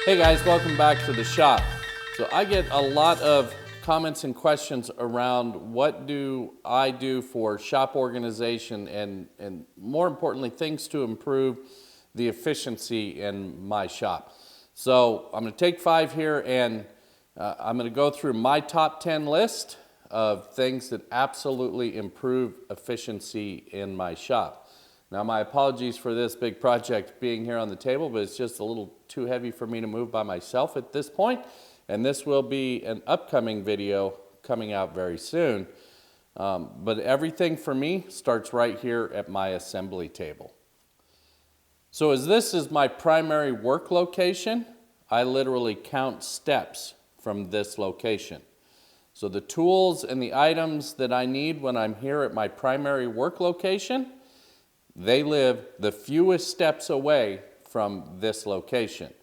Hey guys, welcome back to the shop. So I get a lot of comments and questions around what do I do for shop organization and more importantly, things to improve the efficiency in my shop. So I'm going to take 5 here and I'm going to go through my top 10 list of things that absolutely improve efficiency in my shop. Now, my apologies for this big project being here on the table, but it's just a little too heavy for me to move by myself at this point. And this will be an upcoming video coming out very soon. But everything for me starts right here at my assembly table. So as this is my primary work location, I literally count steps from this location. So the tools and the items that I need when I'm here at my primary work location, they live the fewest steps away from this location.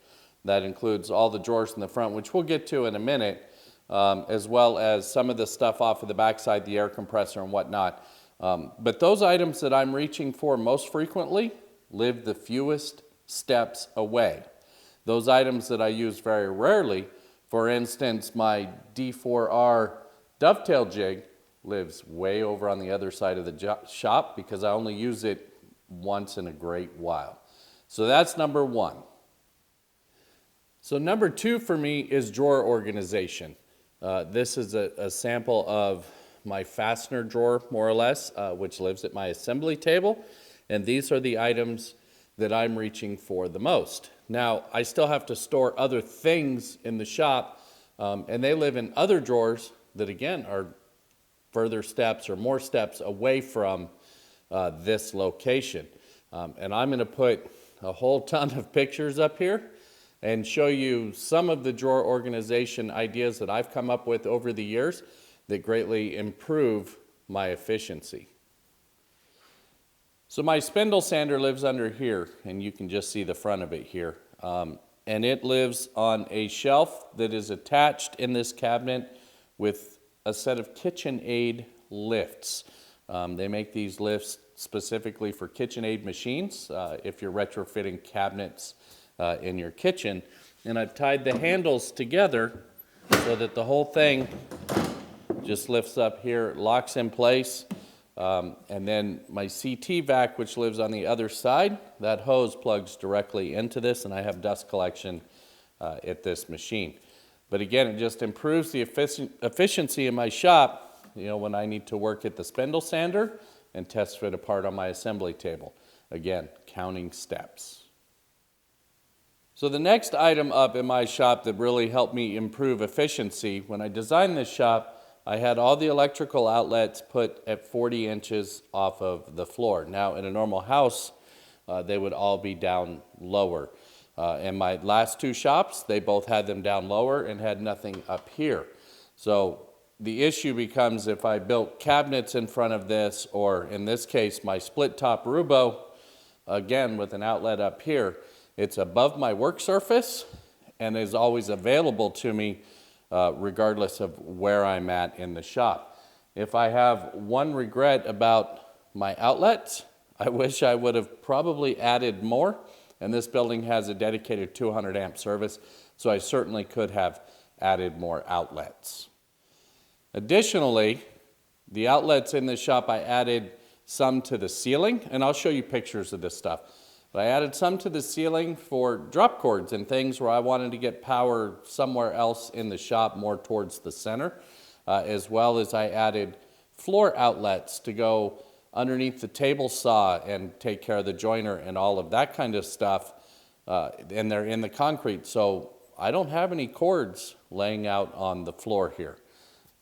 That includes all the drawers in the front, which we'll get to in a minute, as well as some of the stuff off of the backside, the air compressor and whatnot. But those items that I'm reaching for most frequently live the fewest steps away. Those items that I use very rarely, for instance, my D4R dovetail jig lives way over on the other side of the shop because I only use it once in a great while. So that's number 1. So number 2 for me is drawer organization. This is a sample of my fastener drawer, more or less, which lives at my assembly table. And these are the items that I'm reaching for the most. Now, I still have to store other things in the shop, and they live in other drawers that, again, are further steps or more steps away from this location. And I'm going to put a whole ton of pictures up here and show you some of the drawer organization ideas that I've come up with over the years that greatly improve my efficiency. So my spindle sander lives under here, and you can just see the front of it here. And it lives on a shelf that is attached in this cabinet with a set of KitchenAid lifts. They make these lifts specifically for KitchenAid machines if you're retrofitting cabinets in your kitchen. And I've tied the handles together so that the whole thing just lifts up here, locks in place. And then my CT vac, which lives on the other side, that hose plugs directly into this, and I have dust collection at this machine. But again, it just improves the efficiency in my shop, you know, when I need to work at the spindle sander and test fit apart on my assembly table. Again, counting steps. So the next item up in my shop that really helped me improve efficiency, when I designed this shop, I had all the electrical outlets put at 40 inches off of the floor. Now, in a normal house, they would all be down lower. In my last 2 shops, they both had them down lower and had nothing up here. So the issue becomes if I built cabinets in front of this, or in this case, my split top Rubo, again with an outlet up here, it's above my work surface and is always available to me regardless of where I'm at in the shop. If I have one regret about my outlets, I wish I would have probably added more, and this building has a dedicated 200 amp service, so I certainly could have added more outlets. Additionally, the outlets in this shop, I added some to the ceiling, and I'll show you pictures of this stuff. But I added some to the ceiling for drop cords and things where I wanted to get power somewhere else in the shop, more towards the center, as well as I added floor outlets to go underneath the table saw and take care of the joiner and all of that kind of stuff, and they're in the concrete, so I don't have any cords laying out on the floor here.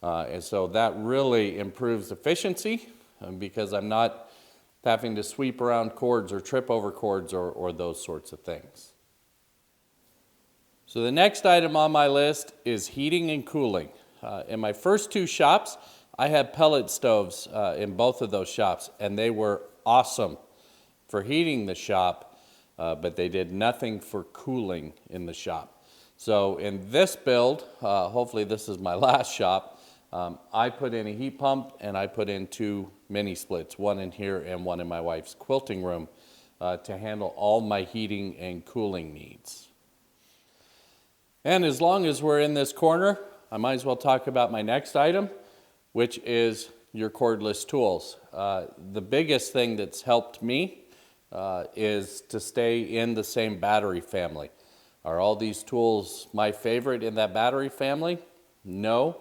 And so that really improves efficiency because I'm not having to sweep around cords or trip over cords or those sorts of things. So the next item on my list is heating and cooling. In my first 2 shops, I had pellet stoves in both of those shops, and they were awesome for heating the shop, but they did nothing for cooling in the shop. So in this build, hopefully this is my last shop, I put in a heat pump and I put in 2 mini splits, one in here and one in my wife's quilting room to handle all my heating and cooling needs. And as long as we're in this corner, I might as well talk about my next item, which is your cordless tools. The biggest thing that's helped me is to stay in the same battery family. Are all these tools my favorite in that battery family? No,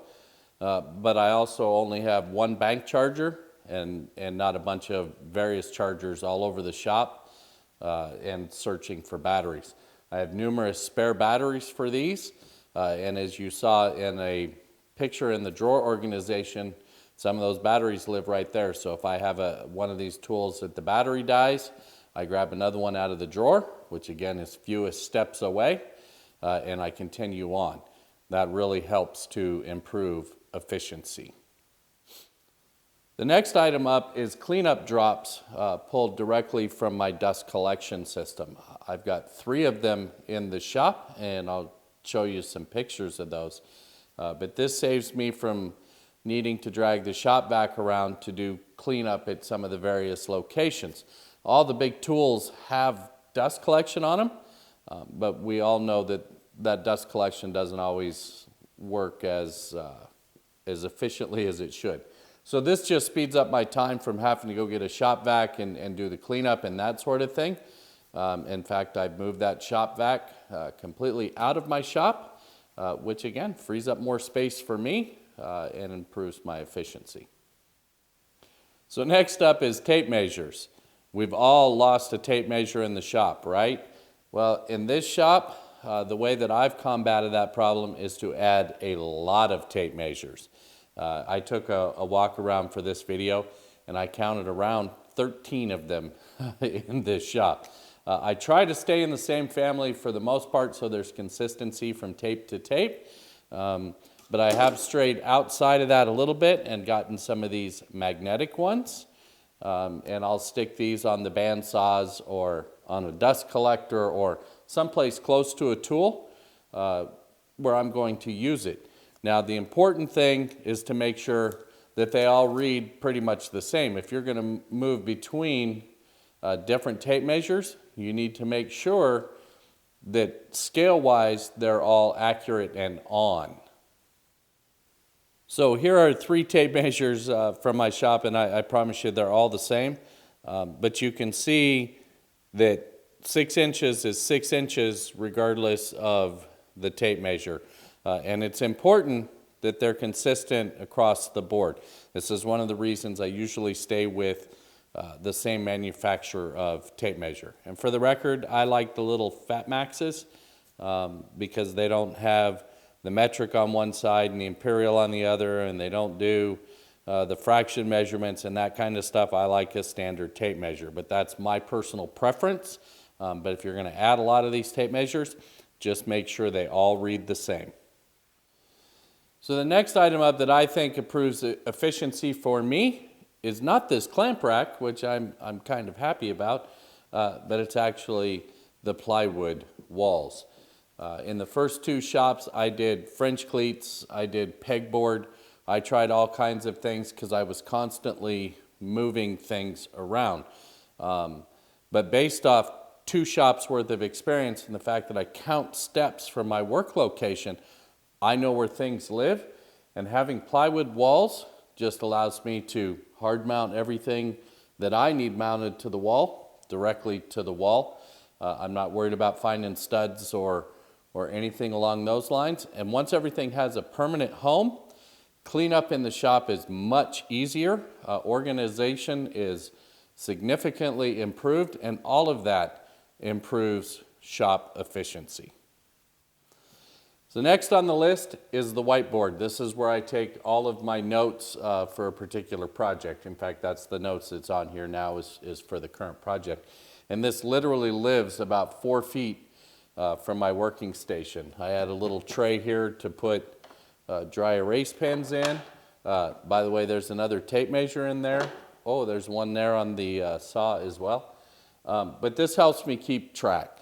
but I also only have one bank charger and not a bunch of various chargers all over the shop and searching for batteries. I have numerous spare batteries for these, and as you saw in a picture in the drawer organization, some of those batteries live right there. So if I have one of these tools that the battery dies, I grab another one out of the drawer, which again is fewest steps away, and I continue on. That really helps to improve efficiency. The next item up is cleanup drops pulled directly from my dust collection system. I've got 3 of them in the shop, and I'll show you some pictures of those. But this saves me from needing to drag the shop vac around to do cleanup at some of the various locations. All the big tools have dust collection on them, but we all know that dust collection doesn't always work as efficiently as it should. So this just speeds up my time from having to go get a shop vac and do the cleanup and that sort of thing. In fact, I've moved that shop vac completely out of my shop, which again frees up more space for me and improves my efficiency. So next up is tape measures. We've all lost a tape measure in the shop, right? Well, in this shop, the way that I've combated that problem is to add a lot of tape measures. I took a walk around for this video, and I counted around 13 of them in this shop. I try to stay in the same family for the most part so there's consistency from tape to tape, but I have strayed outside of that a little bit and gotten some of these magnetic ones, and I'll stick these on the band saws or on a dust collector or someplace close to a tool where I'm going to use it. Now, the important thing is to make sure that they all read pretty much the same. If you're going to move between different tape measures, you need to make sure that scale-wise they're all accurate and on. So here are 3 tape measures from my shop, and I promise you they're all the same. But you can see that 6 inches is 6 inches regardless of the tape measure. And it's important that they're consistent across the board. This is one of the reasons I usually stay with the same manufacturer of tape measure. And for the record, I like the little Fat Maxes because they don't have the metric on one side and the imperial on the other, and they don't do the fraction measurements and that kind of stuff. I like a standard tape measure, but that's my personal preference. But if you're going to add a lot of these tape measures, just make sure they all read the same. So the next item up that I think improves efficiency for me is not this clamp rack, which I'm kind of happy about, but it's actually the plywood walls. In the first 2 shops, I did French cleats, I did pegboard, I tried all kinds of things because I was constantly moving things around. But based off 2 shops worth of experience and the fact that I count steps from my work location, I know where things live, and having plywood walls just allows me to hard mount everything that I need mounted to the wall, directly to the wall. I'm not worried about finding studs or anything along those lines. And once everything has a permanent home, cleanup in the shop is much easier. Organization is significantly improved, and all of that improves shop efficiency. So next on the list is the whiteboard. This is where I take all of my notes for a particular project. In fact, that's the notes that's on here now is for the current project. And this literally lives about 4 feet from my working station. I had a little tray here to put dry erase pens in. By the way, there's another tape measure in there. Oh, there's one there on the saw as well. But this helps me keep track.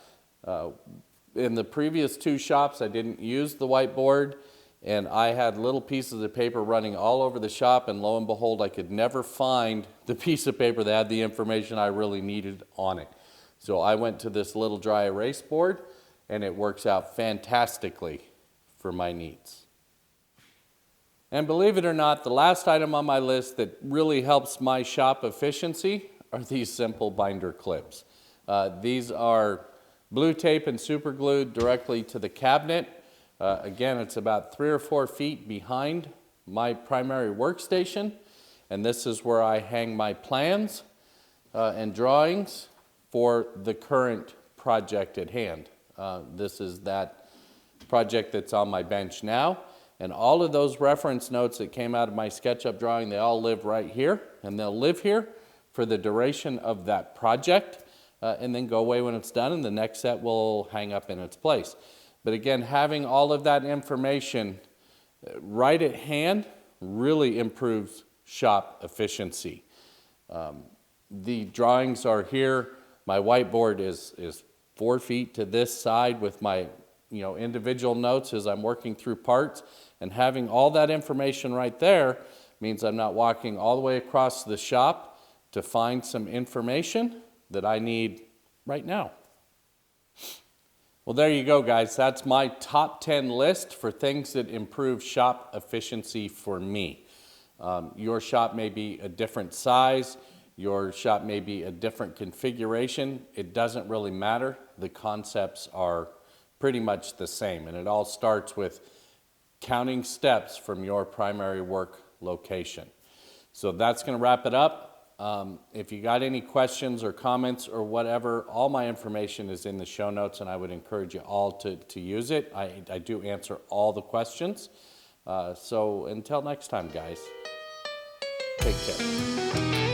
In the previous 2 shops, I didn't use the whiteboard, and I had little pieces of paper running all over the shop, and lo and behold, I could never find the piece of paper that had the information I really needed on it. So I went to this little dry erase board, and it works out fantastically for my needs. And believe it or not, the last item on my list that really helps my shop efficiency are these simple binder clips. These are blue tape and super glued directly to the cabinet. Again, it's about 3 or 4 feet behind my primary workstation, and this is where I hang my plans and drawings for the current project at hand. This is that project that's on my bench now, and all of those reference notes that came out of my SketchUp drawing, they all live right here, and they'll live here for the duration of that project, and then go away when it's done, and the next set will hang up in its place. But again, having all of that information right at hand really improves shop efficiency. The drawings are here. My whiteboard is 4 feet to this side with my individual notes as I'm working through parts, and having all that information right there means I'm not walking all the way across the shop to find some information that I need right now. Well, there you go, guys. That's my top 10 list for things that improve shop efficiency for me. Your shop may be a different size. Your shop may be a different configuration. It doesn't really matter. The concepts are pretty much the same, and it all starts with counting steps from your primary work location. So that's going to wrap it up. If you got any questions or comments or whatever, all my information is in the show notes, and I would encourage you all to use it. I do answer all the questions. So until next time, guys, take care.